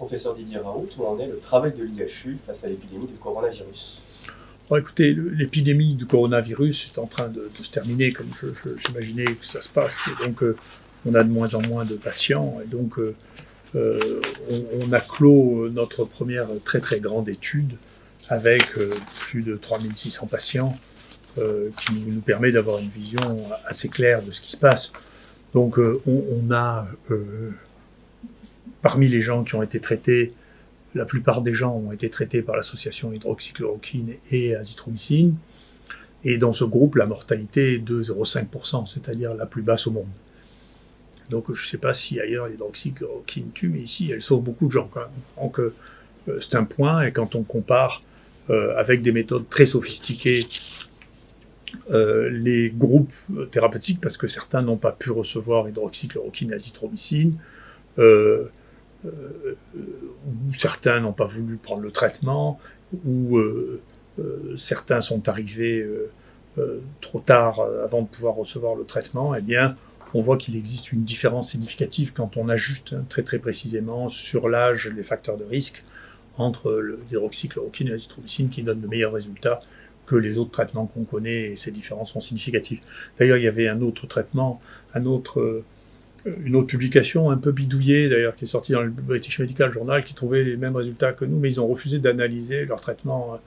Professeur Didier Raoult, où en est le travail de l'IHU face à l'épidémie du coronavirus? Bon, écoutez, l'épidémie du coronavirus est en train de se terminer, comme j'imaginais que ça se passe. Et donc, on a de moins en moins de patients. Et donc, on a clos notre première très très grande étude avec plus de 3600 patients qui nous permet d'avoir une vision assez claire de ce qui se passe. Donc, on a, parmi les gens qui ont été traités, la plupart des gens ont été traités par l'association hydroxychloroquine et azithromycine. Et dans ce groupe, la mortalité est de 0,5%, c'est-à-dire la plus basse au monde. Donc je ne sais pas si ailleurs l'hydroxychloroquine tue, mais ici, elle sauve beaucoup de gens quand même. Donc c'est un point, et quand on compare avec des méthodes très sophistiquées les groupes thérapeutiques, parce que certains n'ont pas pu recevoir hydroxychloroquine et azithromycine, où certains n'ont pas voulu prendre le traitement, où certains sont arrivés trop tard avant de pouvoir recevoir le traitement, eh bien, on voit qu'il existe une différence significative quand on ajuste très très précisément sur l'âge les facteurs de risque entre l'hydroxychloroquine et l'azithromycine qui donnent de meilleurs résultats que les autres traitements qu'on connaît, et ces différences sont significatives. D'ailleurs, il y avait un autre traitement, une autre publication un peu bidouillée, d'ailleurs, qui est sortie dans le British Medical Journal, qui trouvait les mêmes résultats que nous, mais ils ont refusé d'analyser leur traitement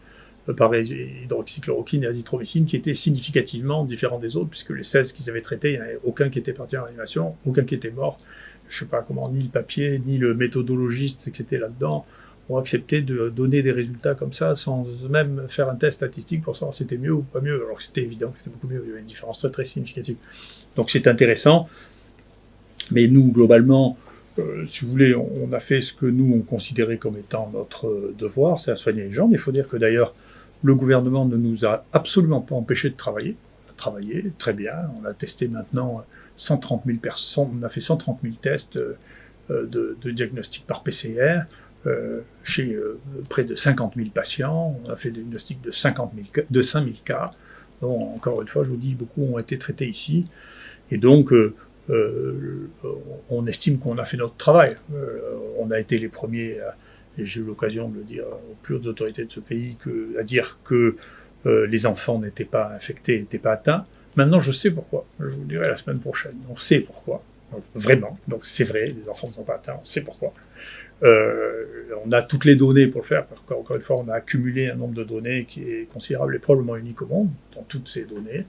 par hydroxychloroquine et azithromycine, qui étaient significativement différents des autres, puisque les 16 qu'ils avaient traités, il n'y en avait aucun qui était parti en réanimation, aucun qui était mort. Je ne sais pas comment, ni le papier, ni le méthodologiste qui était là-dedans ont accepté de donner des résultats comme ça, sans même faire un test statistique pour savoir si c'était mieux ou pas mieux, alors que c'était évident que c'était beaucoup mieux, il y avait une différence très très significative. Donc c'est intéressant. Mais nous, globalement, si vous voulez, on a fait ce que nous, on considérait comme étant notre devoir, c'est à soigner les gens. Mais il faut dire que d'ailleurs, le gouvernement ne nous a absolument pas empêchés de travailler. On a travaillé très bien. On a testé maintenant 130 000 personnes. On a fait 130 000 tests de diagnostic par PCR chez près de 50 000 patients. On a fait des diagnostics de 5 000 cas. Donc, encore une fois, je vous dis, beaucoup ont été traités ici. Et donc, on estime qu'on a fait notre travail. On a été les premiers, et j'ai eu l'occasion de le dire aux plus hautes autorités de ce pays, à dire que les enfants n'étaient pas infectés, n'étaient pas atteints. Maintenant, je sais pourquoi. Je vous le dirai la semaine prochaine. On sait pourquoi. Vraiment. Donc c'est vrai, les enfants ne sont pas atteints, on sait pourquoi. On a toutes les données pour le faire, parce qu'encore une fois, on a accumulé un nombre de données qui est considérable et probablement unique au monde, dans toutes ces données.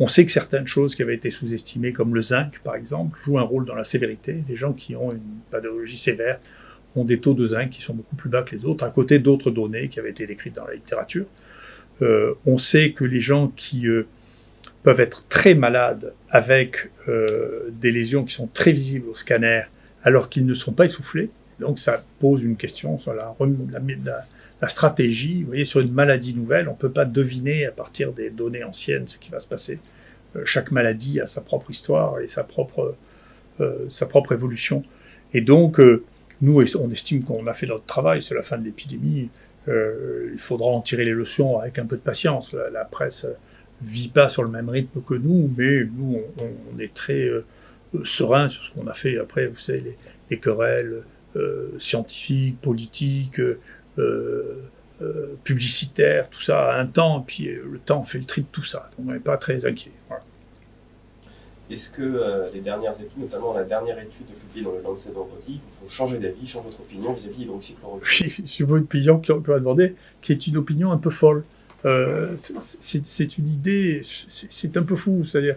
On sait que certaines choses qui avaient été sous-estimées, comme le zinc par exemple, jouent un rôle dans la sévérité. Les gens qui ont une pathologie sévère ont des taux de zinc qui sont beaucoup plus bas que les autres, à côté d'autres données qui avaient été décrites dans la littérature. On sait que les gens qui peuvent être très malades avec des lésions qui sont très visibles au scanner alors qu'ils ne sont pas essoufflés. Donc ça pose une question sur la stratégie. Vous voyez, sur une maladie nouvelle, on ne peut pas deviner à partir des données anciennes ce qui va se passer. Chaque maladie a sa propre histoire et sa propre évolution. Et donc, nous, on estime qu'on a fait notre travail, c'est la fin de l'épidémie. Il faudra en tirer les leçons avec un peu de patience. La presse vit pas sur le même rythme que nous, mais nous, on est très serein sur ce qu'on a fait. Après, vous savez, les querelles scientifiques, politiques, publicitaires, tout ça a un temps, et puis le temps fait le tri de tout ça. Donc on n'est pas très inquiet. Voilà. Est-ce que les dernières études, notamment la dernière étude publiée dans le Lancet vendredi, vous font changer d'avis, changer votre opinion vis-à-vis de l'hydroxychloroquine? Oui, c'est une opinion qu'on m'a demandé, qui est une opinion un peu folle. C'est une idée, c'est un peu fou, c'est-à-dire,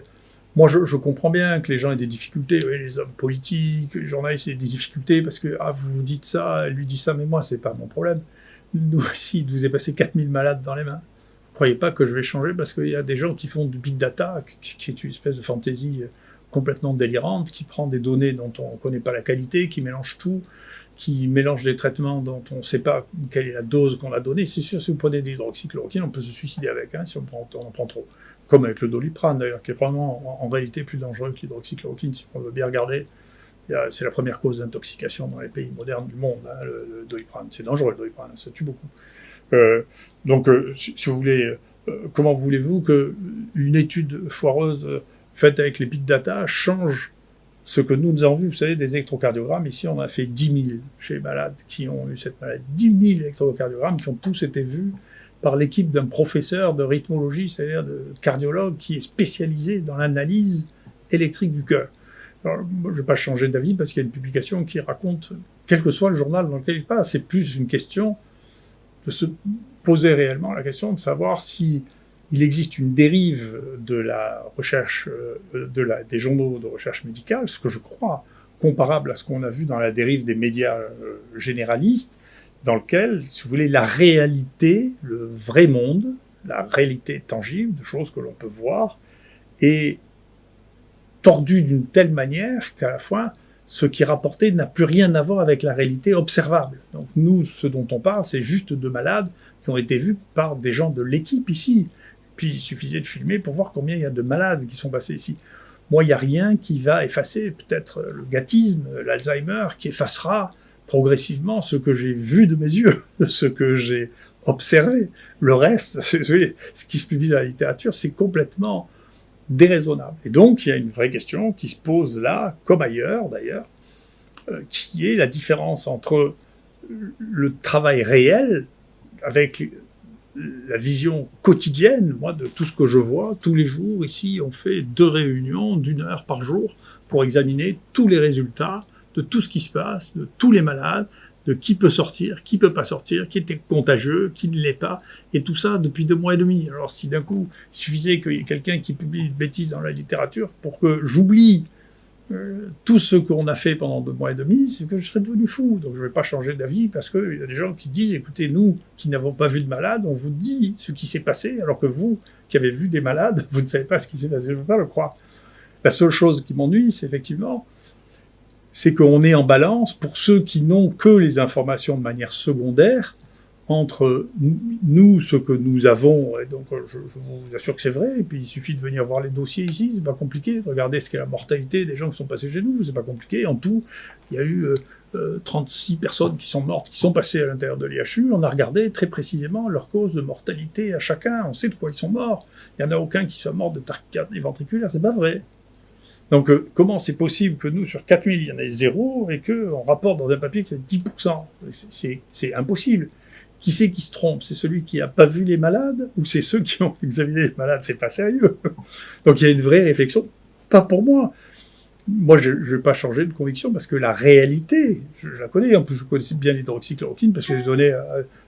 moi je comprends bien que les gens aient des difficultés, oui, les hommes politiques, les journalistes aient des difficultés, parce que vous dites ça, elle lui dit ça, mais moi c'est pas mon problème. Nous aussi, il nous est passé 4000 malades dans les mains. Vous croyez pas que je vais changer parce qu'il y a des gens qui font du big data, qui est une espèce de fantaisie complètement délirante, qui prend des données dont on ne connaît pas la qualité, qui mélange tout, qui mélange des traitements dont on ne sait pas quelle est la dose qu'on a donnée. C'est sûr, si vous prenez de l'hydroxychloroquine, on peut se suicider avec, si on en prend trop. Comme avec le Doliprane d'ailleurs, qui est probablement en réalité plus dangereux que l'hydroxychloroquine, si on veut bien regarder. C'est la première cause d'intoxication dans les pays modernes du monde, le Doliprane. C'est dangereux le Doliprane, ça tue beaucoup. Donc, si vous voulez, comment voulez-vous qu'une étude foireuse faite avec les big data change ce que nous avons vu, vous savez, des électrocardiogrammes, ici on a fait 10 000 chez les malades qui ont eu cette maladie. 10 000 électrocardiogrammes qui ont tous été vus par l'équipe d'un professeur de rythmologie, c'est-à-dire de cardiologue qui est spécialisé dans l'analyse électrique du cœur. Alors, moi, je ne vais pas changer d'avis parce qu'il y a une publication qui raconte, quel que soit le journal dans lequel il passe, c'est plus une question de se poser réellement la question de savoir si il existe une dérive de la recherche, des journaux de recherche médicale, ce que je crois, comparable à ce qu'on a vu dans la dérive des médias généralistes, dans lequel, si vous voulez, la réalité, le vrai monde, la réalité tangible, de choses que l'on peut voir, est tordue d'une telle manière qu'à la fois, ce qui est rapporté n'a plus rien à voir avec la réalité observable. Donc nous, ce dont on parle, c'est juste de malades qui ont été vus par des gens de l'équipe ici. Puis il suffisait de filmer pour voir combien il y a de malades qui sont passés ici. Moi, il n'y a rien qui va effacer peut-être le gâtisme, l'Alzheimer, qui effacera progressivement ce que j'ai vu de mes yeux, ce que j'ai observé. Le reste, ce qui se publie dans la littérature, c'est complètement déraisonnable. Et donc, il y a une vraie question qui se pose là, comme ailleurs d'ailleurs, qui est la différence entre le travail réel avec la vision quotidienne, moi, de tout ce que je vois. Tous les jours, ici, on fait 2 réunions d'1 heure par jour pour examiner tous les résultats de tout ce qui se passe, de tous les malades, de qui peut sortir, qui peut pas sortir, qui était contagieux, qui ne l'est pas, et tout ça depuis 2 mois et demi. Alors si d'un coup, il suffisait qu'il y ait quelqu'un qui publie une bêtise dans la littérature pour que j'oublie tout ce qu'on a fait pendant 2 mois et demi, c'est que je serais devenu fou. Donc je ne vais pas changer d'avis parce qu'il y a des gens qui disent, écoutez, nous qui n'avons pas vu de malade, on vous dit ce qui s'est passé, alors que vous qui avez vu des malades, vous ne savez pas ce qui s'est passé. Je ne veux pas le croire. La seule chose qui m'ennuie, c'est effectivement, c'est qu'on est en balance pour ceux qui n'ont que les informations de manière secondaire entre nous, ce que nous avons, et donc je vous assure que c'est vrai, et puis il suffit de venir voir les dossiers ici, c'est pas compliqué, de regarder ce qu'est la mortalité des gens qui sont passés chez nous, c'est pas compliqué. En tout, il y a eu 36 personnes qui sont mortes, qui sont passées à l'intérieur de l'IHU, on a regardé très précisément leur cause de mortalité à chacun, on sait de quoi ils sont morts, il n'y en a aucun qui soit mort de tachycardie ventriculaire, c'est pas vrai. Donc, comment c'est possible que nous, sur 4000, il y en ait 0, et qu'on rapporte dans un papier qu'il y a 10%? C'est impossible. Qui c'est qui se trompe? C'est celui qui n'a pas vu les malades, ou c'est ceux qui ont examiné les malades? C'est pas sérieux. Donc, il y a une vraie réflexion. Pas pour moi. Moi, je ne vais pas changer de conviction, parce que la réalité, je la connais. En plus, je connaissais bien l'hydroxychloroquine, parce que je donnais,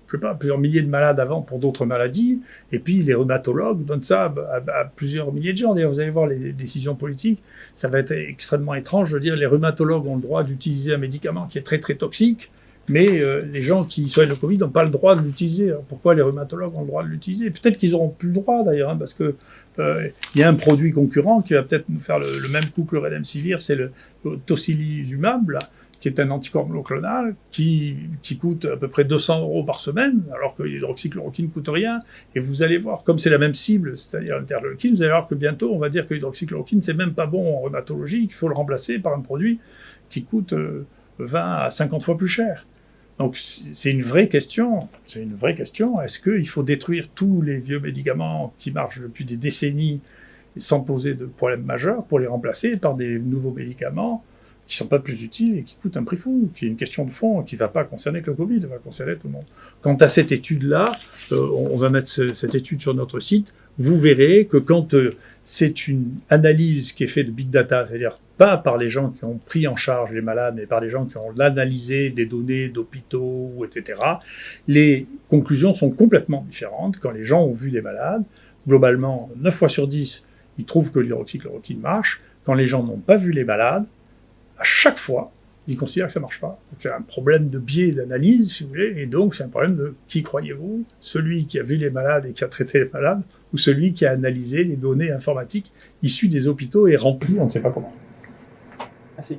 je sais pas, plusieurs milliers de malades avant pour d'autres maladies, et puis les rhumatologues donnent ça à plusieurs milliers de gens. D'ailleurs, vous allez voir les décisions politiques, ça va être extrêmement étrange de dire les rhumatologues ont le droit d'utiliser un médicament qui est très très toxique, mais les gens qui soignent le Covid n'ont pas le droit de l'utiliser. Alors pourquoi les rhumatologues ont le droit de l'utiliser? Peut-être qu'ils n'auront plus le droit d'ailleurs, parce que il y a un produit concurrent qui va peut-être nous faire le même coup que le Redemsivir, c'est le tocilizumab, là, qui est un anticorps monoclonal qui coûte à peu près 200 € par semaine, alors que l'hydroxychloroquine ne coûte rien. Et vous allez voir, comme c'est la même cible, c'est-à-dire l'interleukine, vous allez voir que bientôt, on va dire que l'hydroxychloroquine, c'est même pas bon en rhumatologie, qu'il faut le remplacer par un produit qui coûte 20 à 50 fois plus cher. Donc c'est une vraie question. C'est une vraie question. Est-ce qu'il faut détruire tous les vieux médicaments qui marchent depuis des décennies sans poser de problème majeur pour les remplacer par des nouveaux médicaments qui ne sont pas plus utiles et qui coûtent un prix fou, qui est une question de fond, qui ne va pas concerner que le Covid, va concerner tout le monde. Quant à cette étude-là, on va mettre cette étude sur notre site, vous verrez que quand c'est une analyse qui est faite de big data, c'est-à-dire pas par les gens qui ont pris en charge les malades, mais par les gens qui ont analysé des données d'hôpitaux, etc., les conclusions sont complètement différentes. Quand les gens ont vu des malades, globalement, 9 fois sur 10, ils trouvent que l'hydroxychloroquine marche. Quand les gens n'ont pas vu les malades, à chaque fois, ils considèrent que ça ne marche pas. Donc il y a un problème de biais d'analyse, si vous voulez, et donc c'est un problème de qui croyez-vous? Celui qui a vu les malades et qui a traité les malades, ou celui qui a analysé les données informatiques issues des hôpitaux et remplies on ne sait pas comment. Merci.